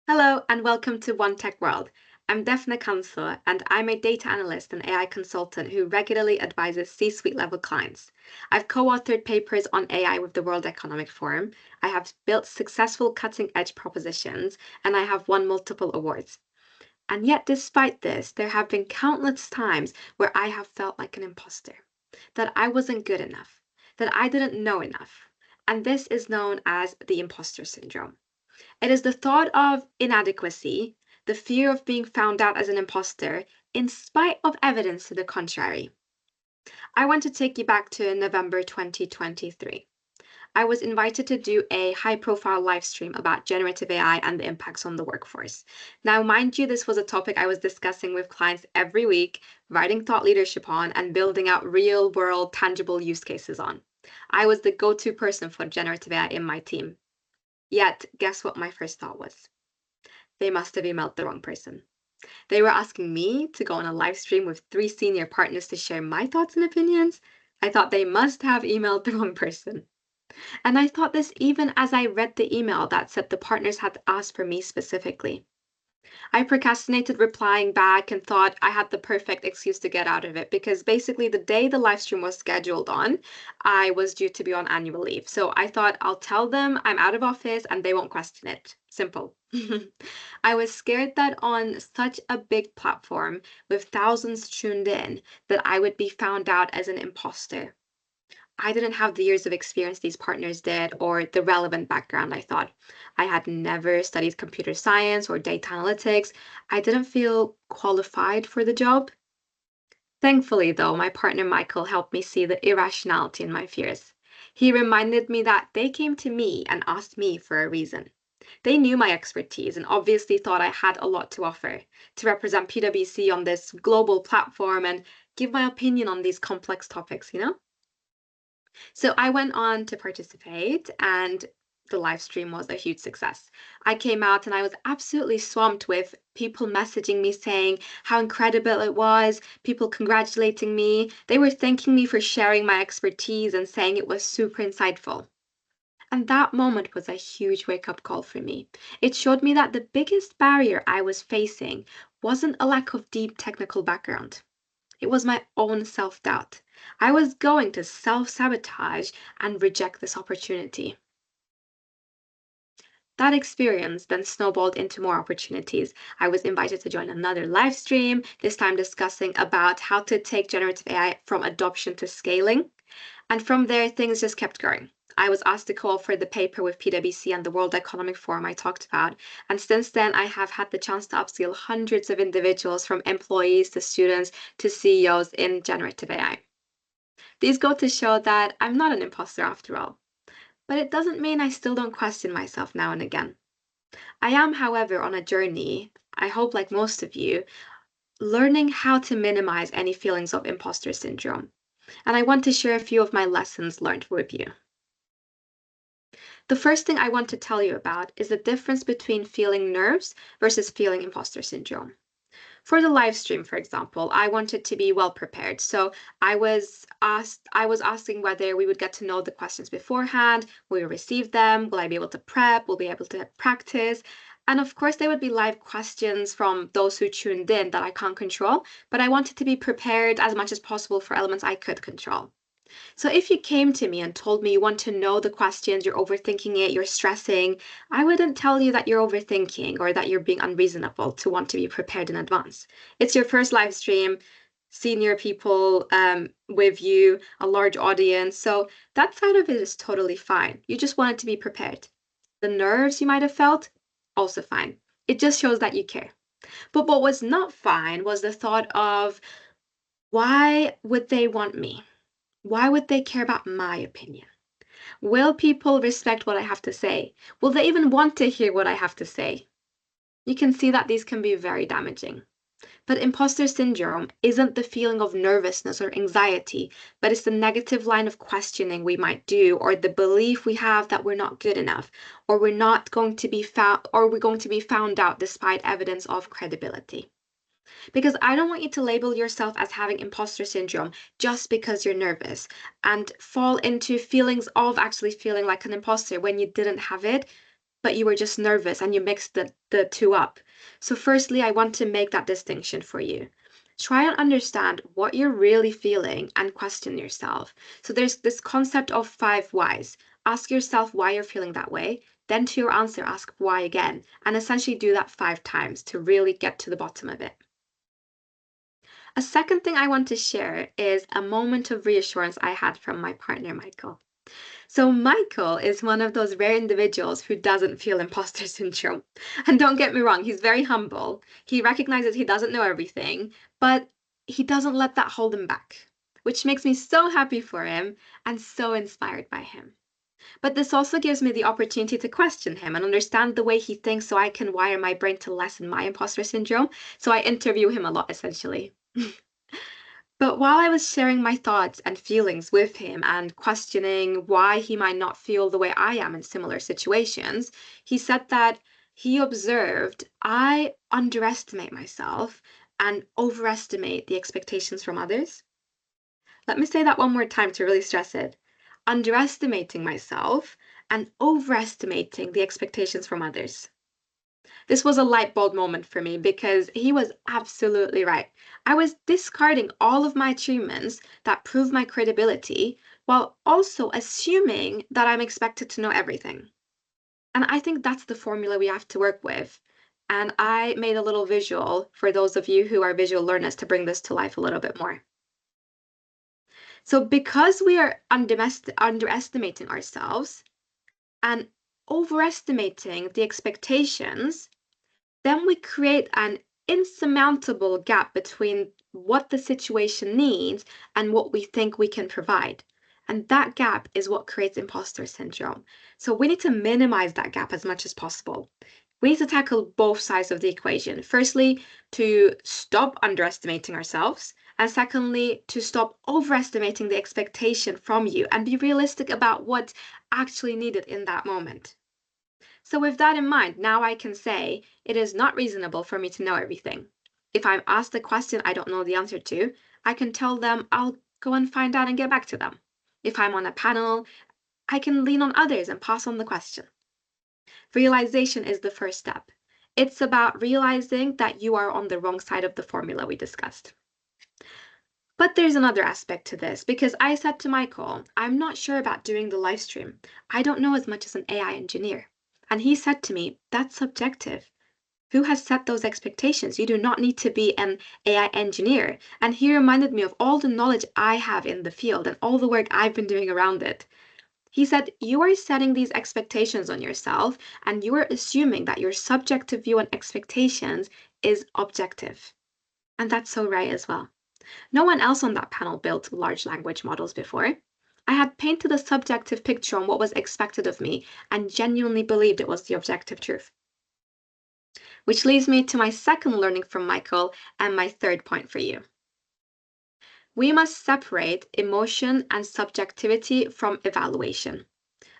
Hello and welcome to One Tech World. I'm Defne Kansu and I'm a data analyst and AI consultant who regularly advises C-suite level clients. I've co-authored papers on AI with the World Economic Forum. I have built successful cutting-edge propositions and I have won multiple awards. And yet, despite this, there have been countless times where I have felt like an imposter, that I wasn't good enough, that I didn't know enough. And this is known as the imposter syndrome. It is the thought of inadequacy, the fear of being found out as an imposter, in spite of evidence to the contrary. I want to take you back to November 2023. I was invited to do a high profile live stream about generative AI and the impacts on the workforce. Now, mind you, this was a topic I was discussing with clients every week, writing thought leadership on, and building out real world, tangible use cases on. I was the go to person for generative AI in my team. Yet, guess what my first thought was? They must have emailed the wrong person. They were asking me to go on a live stream with three senior partners to share my thoughts and opinions. I thought they must have emailed the wrong person. And I thought this even as I read the email that said the partners had asked for me specifically. I procrastinated replying back and thought I had the perfect excuse to get out of it because basically the day the live stream was scheduled on, I was due to be on annual leave. So I thought I'll tell them I'm out of office and they won't question it. Simple. I was scared that on such a big platform with thousands tuned in that I would be found out as an imposter. I didn't have the years of experience these partners did or the relevant background, I thought. I had never studied computer science or data analytics. I didn't feel qualified for the job. Thankfully, though, my partner Michael helped me see the irrationality in my fears. He reminded me that they came to me and asked me for a reason. They knew my expertise and obviously thought I had a lot to offer to represent PwC on this global platform and give my opinion on these complex topics. So I went on to participate, and the live stream was a huge success. I came out and I was absolutely swamped with people messaging me saying how incredible it was, people congratulating me. They were thanking me for sharing my expertise and saying it was super insightful. And that moment was a huge wake up call for me. It showed me that the biggest barrier I was facing wasn't a lack of deep technical background. It was my own self doubt. I was going to self sabotage and reject this opportunity. That experience then snowballed into more opportunities. I was invited to join another live stream, this time discussing about how to take generative AI from adoption to scaling. And from there, things just kept going. I was asked to co-author the paper with PwC and the World Economic Forum I talked about. And since then, I have had the chance to upskill hundreds of individuals from employees to students to CEOs in generative AI. These go to show that I'm not an imposter after all. But it doesn't mean I still don't question myself now and again. I am, however, on a journey, I hope like most of you, learning how to minimize any feelings of imposter syndrome. And I want to share a few of my lessons learned with you. The first thing I want to tell you about is the difference between feeling nerves versus feeling imposter syndrome. For the live stream, for example, I wanted to be well prepared. So I was asking whether we would get to know the questions beforehand, will we receive them, will I be able to prep, will be able to practice. And of course, there would be live questions from those who tuned in that I can't control, but I wanted to be prepared as much as possible for elements I could control. So if you came to me and told me you want to know the questions, you're overthinking it, you're stressing, I wouldn't tell you that you're overthinking or that you're being unreasonable to want to be prepared in advance. It's your first live stream, senior people with you, a large audience. So that side of it is totally fine. You just wanted to be prepared. The nerves you might have felt, also fine. It just shows that you care. But what was not fine was the thought of, why would they want me? Why would they care about my opinion? Will people respect what I have to say? Will they even want to hear what I have to say? You can see that these can be very damaging. But imposter syndrome isn't the feeling of nervousness or anxiety, but it's the negative line of questioning we might do, or the belief we have that we're not good enough, or we're not going to be found, or we're going to be found out despite evidence of credibility. Because I don't want you to label yourself as having imposter syndrome just because you're nervous and fall into feelings of actually feeling like an imposter when you didn't have it. but you were just nervous and you mixed the two up. So firstly, I want to make that distinction for you. Try and understand what you're really feeling and question yourself. So there's this concept of 5 whys. Ask yourself why you're feeling that way. Then to your answer, ask why again, and essentially do that 5 times to really get to the bottom of it. A second thing I want to share is a moment of reassurance I had from my partner, Michael. So Michael is one of those rare individuals who doesn't feel imposter syndrome. And don't get me wrong, he's very humble. He recognizes he doesn't know everything, but he doesn't let that hold him back, which makes me so happy for him and so inspired by him. But this also gives me the opportunity to question him and understand the way he thinks so I can wire my brain to lessen my imposter syndrome. So I interview him a lot, essentially. But while I was sharing my thoughts and feelings with him and questioning why he might not feel the way I am in similar situations, he said that he observed I underestimate myself and overestimate the expectations from others. Let me say that one more time to really stress it. Underestimating myself and overestimating the expectations from others. This was a light bulb moment for me because he was absolutely right. I was discarding all of my achievements that prove my credibility while also assuming that I'm expected to know everything. And I think that's the formula we have to work with. And I made a little visual for those of you who are visual learners to bring this to life a little bit more. So because we are underestimating ourselves and overestimating the expectations, then we create an insurmountable gap between what the situation needs and what we think we can provide. And that gap is what creates imposter syndrome. So we need to minimize that gap as much as possible. We need to tackle both sides of the equation. Firstly, to stop underestimating ourselves. And secondly, to stop overestimating the expectation from you and be realistic about what's actually needed in that moment. So with that in mind, now I can say it is not reasonable for me to know everything. If I'm asked a question I don't know the answer to, I can tell them I'll go and find out and get back to them. If I'm on a panel, I can lean on others and pass on the question. Realization is the first step. It's about realizing that you are on the wrong side of the formula we discussed. But there's another aspect to this because I said to Michael, I'm not sure about doing the live stream. I don't know as much as an AI engineer. And he said to me, that's subjective. Who has set those expectations? You do not need to be an AI engineer. And he reminded me of all the knowledge I have in the field and all the work I've been doing around it. He said, you are setting these expectations on yourself and you are assuming that your subjective view on expectations is objective. And that's so right as well. No one else on that panel built large language models before. I had painted a subjective picture on what was expected of me and genuinely believed it was the objective truth. Which leads me to my second learning from Michael and my third point for you. We must separate emotion and subjectivity from evaluation.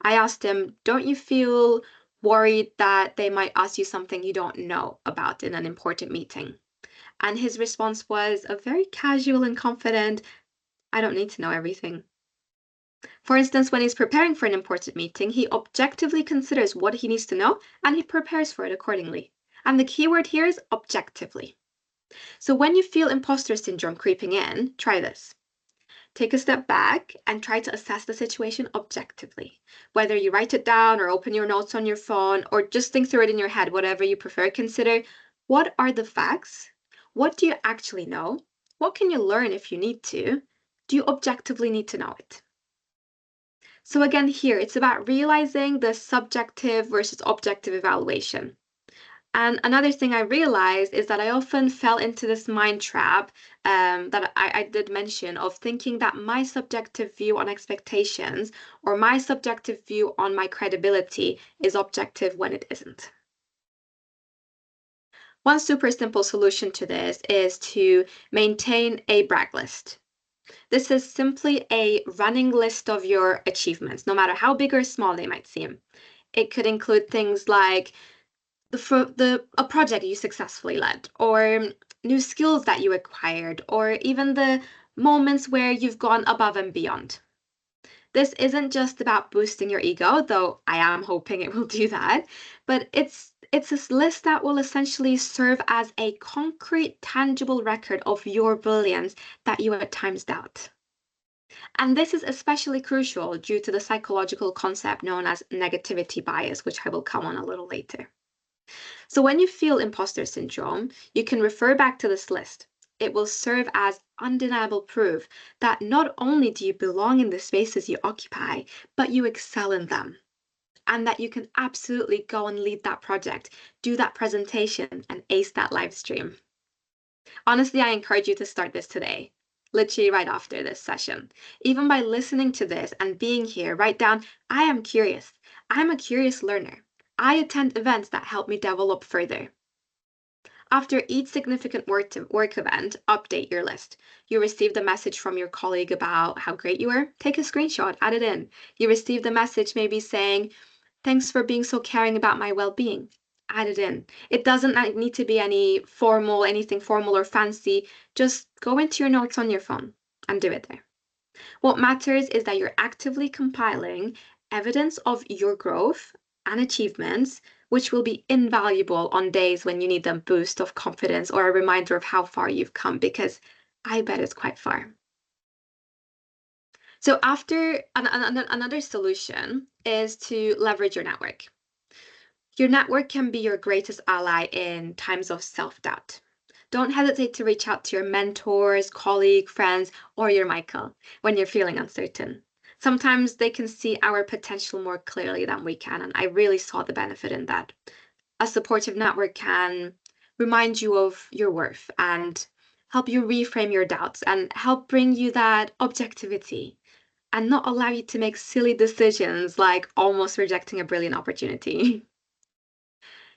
I asked him, don't you feel worried that they might ask you something you don't know about in an important meeting? And his response was a very casual and confident, I don't need to know everything. For instance, when he's preparing for an important meeting, he objectively considers what he needs to know and he prepares for it accordingly. And the key word here is objectively. So when you feel imposter syndrome creeping in, try this. Take a step back and try to assess the situation objectively. Whether you write it down or open your notes on your phone or just think through it in your head, whatever you prefer, consider what are the facts? What do you actually know? What can you learn if you need to? Do you objectively need to know it? So again, here, it's about realizing the subjective versus objective evaluation. And another thing I realized is that I often fell into this mind trap that I did mention of thinking that my subjective view on expectations or my subjective view on my credibility is objective when it isn't. One super simple solution to this is to maintain a brag list. This is simply a running list of your achievements, no matter how big or small they might seem. It could include things like a project you successfully led, or new skills that you acquired, or even the moments where you've gone above and beyond. This isn't just about boosting your ego, though I am hoping it will do that, but it's a list that will essentially serve as a concrete, tangible record of your brilliance that you at times doubt. And this is especially crucial due to the psychological concept known as negativity bias, which I will come on a little later. So when you feel imposter syndrome, you can refer back to this list. It will serve as undeniable proof that not only do you belong in the spaces you occupy, but you excel in them. And that you can absolutely go and lead that project, do that presentation, and ace that live stream. Honestly, I encourage you to start this today, literally right after this session. Even by listening to this and being here, write down, I am curious. I'm a curious learner. I attend events that help me develop further. After each significant work event, update your list. You received a message from your colleague about how great you were, take a screenshot, add it in. You received a message maybe saying, thanks for being so caring about my well-being. Add it in. It doesn't need to be anything formal or fancy. Just go into your notes on your phone and do it there. What matters is that you're actively compiling evidence of your growth and achievements, which will be invaluable on days when you need a boost of confidence or a reminder of how far you've come, because I bet it's quite far. So after another solution is to leverage your network. Your network can be your greatest ally in times of self-doubt. Don't hesitate to reach out to your mentors, colleagues, friends, or your Michael when you're feeling uncertain. Sometimes they can see our potential more clearly than we can, and I really saw the benefit in that. A supportive network can remind you of your worth and help you reframe your doubts and help bring you that objectivity and not allow you to make silly decisions like almost rejecting a brilliant opportunity.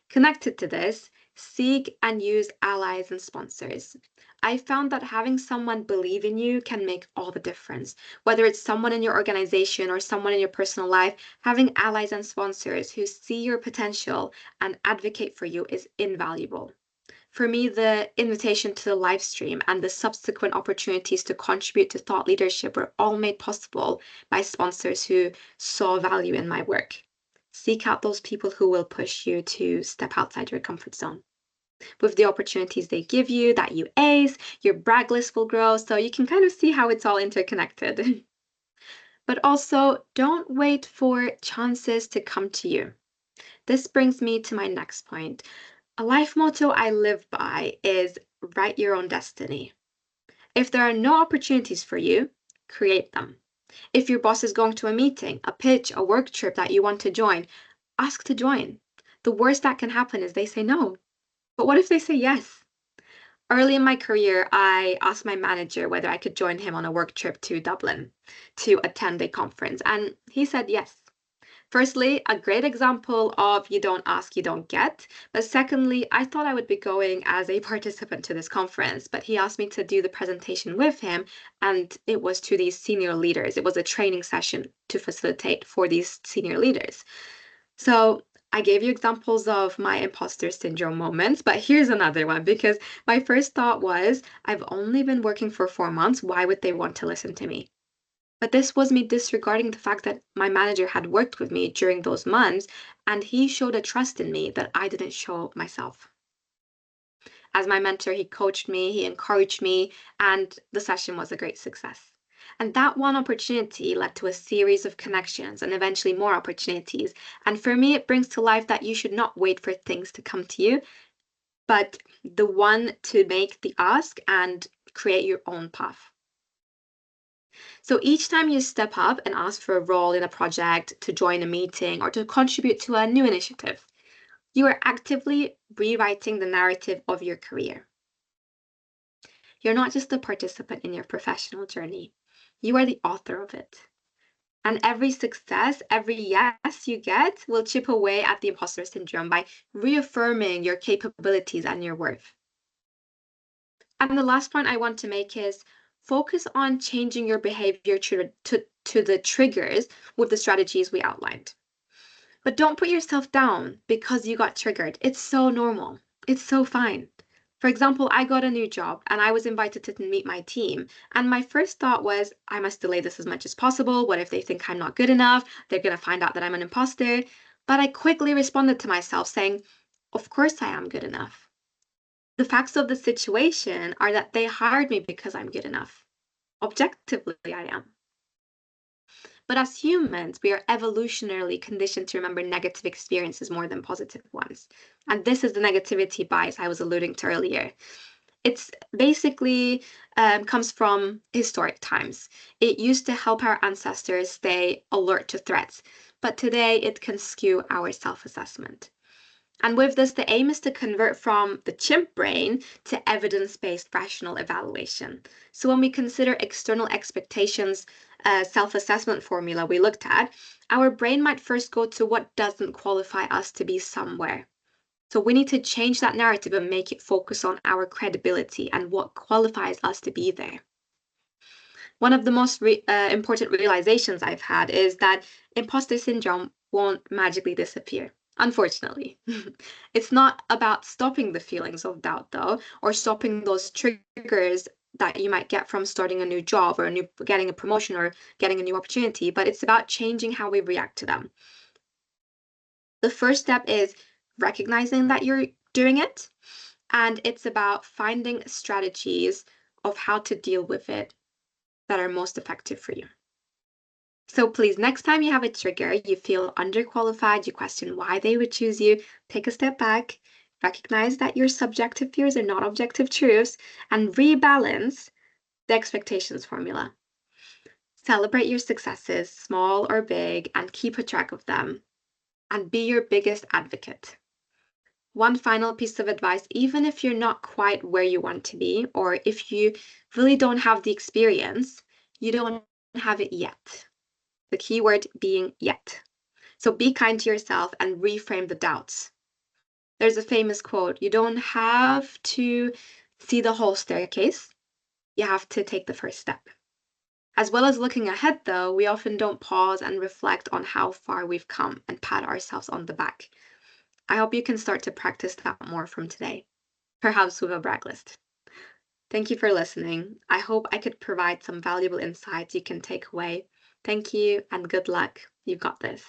Connected to this, seek and use allies and sponsors. I found that having someone believe in you can make all the difference. Whether it's someone in your organization or someone in your personal life, having allies and sponsors who see your potential and advocate for you is invaluable. For me, the invitation to the live stream and the subsequent opportunities to contribute to thought leadership were all made possible by sponsors who saw value in my work. Seek out those people who will push you to step outside your comfort zone. With the opportunities they give you that you ace, your brag list will grow, so you can kind of see how it's all interconnected. But also, don't wait for chances to come to you. This brings me to my next point. A life motto I live by is write your own destiny. If there are no opportunities for you, create them. If your boss is going to a meeting, a pitch, a work trip that you want to join, ask to join. The worst that can happen is they say no. But what if they say yes? Early in my career, I asked my manager whether I could join him on a work trip to Dublin to attend a conference, and he said yes. Firstly, a great example of you don't ask, you don't get. But secondly, I thought I would be going as a participant to this conference, but he asked me to do the presentation with him, and it was to these senior leaders. It was a training session to facilitate for these senior leaders. So I gave you examples of my imposter syndrome moments, but here's another one because my first thought was, I've only been working for 4 months. Why would they want to listen to me? But this was me disregarding the fact that my manager had worked with me during those months, and he showed a trust in me that I didn't show myself. As my mentor, he coached me, he encouraged me, and the session was a great success. And that one opportunity led to a series of connections and eventually more opportunities. And for me, it brings to life that you should not wait for things to come to you, but the one to make the ask and create your own path. So each time you step up and ask for a role in a project, to join a meeting, or to contribute to a new initiative, you are actively rewriting the narrative of your career. You're not just a participant in your professional journey, you are the author of it. And every success, every yes you get will chip away at the imposter syndrome by reaffirming your capabilities and your worth. And the last point I want to make is focus on changing your behavior to the triggers with the strategies we outlined. But don't put yourself down because you got triggered. It's so normal. It's so fine. For example, I got a new job and I was invited to meet my team. And my first thought was, I must delay this as much as possible. What if they think I'm not good enough? They're going to find out that I'm an imposter. But I quickly responded to myself saying, of course I am good enough. The facts of the situation are that they hired me because I'm good enough. Objectively, I am. But as humans, we are evolutionarily conditioned to remember negative experiences more than positive ones. And this is the negativity bias I was alluding to earlier. It's basically comes from historic times. It used to help our ancestors stay alert to threats, but today it can skew our self-assessment. And with this, the aim is to convert from the chimp brain to evidence-based rational evaluation. So when we consider external expectations, self-assessment formula we looked at, our brain might first go to what doesn't qualify us to be somewhere. So we need to change that narrative and make it focus on our credibility and what qualifies us to be there. One of the most important realizations I've had is that imposter syndrome won't magically disappear. Unfortunately, it's not about stopping the feelings of doubt, though, or stopping those triggers that you might get from starting a new job or getting a promotion or getting a new opportunity, but it's about changing how we react to them. The first step is recognizing that you're doing it, and it's about finding strategies of how to deal with it that are most effective for you. So please, next time you have a trigger, you feel underqualified, you question why they would choose you, take a step back, recognize that your subjective fears are not objective truths, and rebalance the expectations formula. Celebrate your successes, small or big, and keep a track of them, and be your biggest advocate. One final piece of advice, even if you're not quite where you want to be, or if you really don't have the experience, you don't have it yet. The key word being yet. So be kind to yourself and reframe the doubts. There's a famous quote, you don't have to see the whole staircase, you have to take the first step. As well as looking ahead, though, we often don't pause and reflect on how far we've come and pat ourselves on the back. I hope you can start to practice that more from today, perhaps with a brag list. Thank you for listening. I hope I could provide some valuable insights you can take away. Thank you and good luck. You've got this.